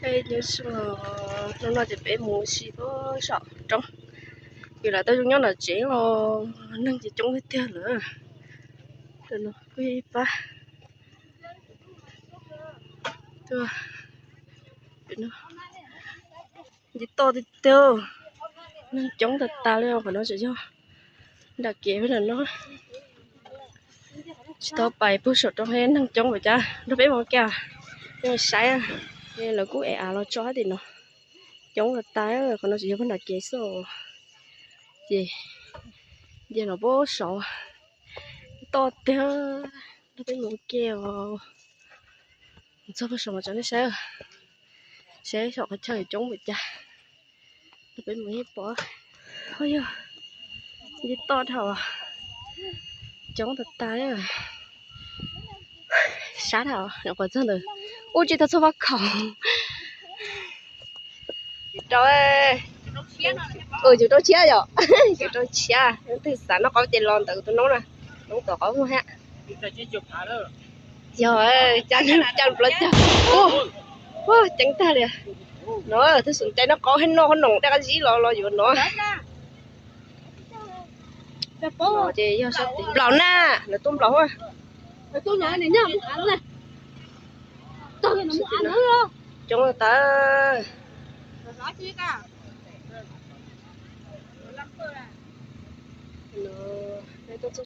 Ê, nhớ xưa nó chỉ bé mù xì có sợ trong vì là tôi nhớ là chỉ lo nâng chỉ trong cái tia nữa rồi nó quy ba tôi nó chỉ to thì tiêu nâng chống thật ta lên và nó sẽ cho đặc kế với là nó chỉ to bài bút sọt trong hết nâng chống vậy cha nó bé màu kẹo nhưng mà sai à nên là cũng nó chó thì nó chống thật ta rồi còn nó chỉ có đặc kế số gì giờ nó bố sọ to tiêu nó bé màu kẹo sao bố sọ mà cho nó sẽ sọ cái chơi chống vậy cha nó bé màu hết bỏ thôi giờ đi to thầu chống thật ta rồi sát thầu nó còn真的我觉得这把口rồi就chia rồi就chia từ sáng nó có tiền lon từ tôi nói nè nó tổ có mua ha rồi chân lên ô chẳng ta nè nó tôi sủng tay nó có hết nó nồng cái gì lo gì nó nó chỉ do sao tiền lẩu na là tôm lẩu à tôm lẩu này nhá ăn này tôm nó muốn ăn nữa chúng ta nó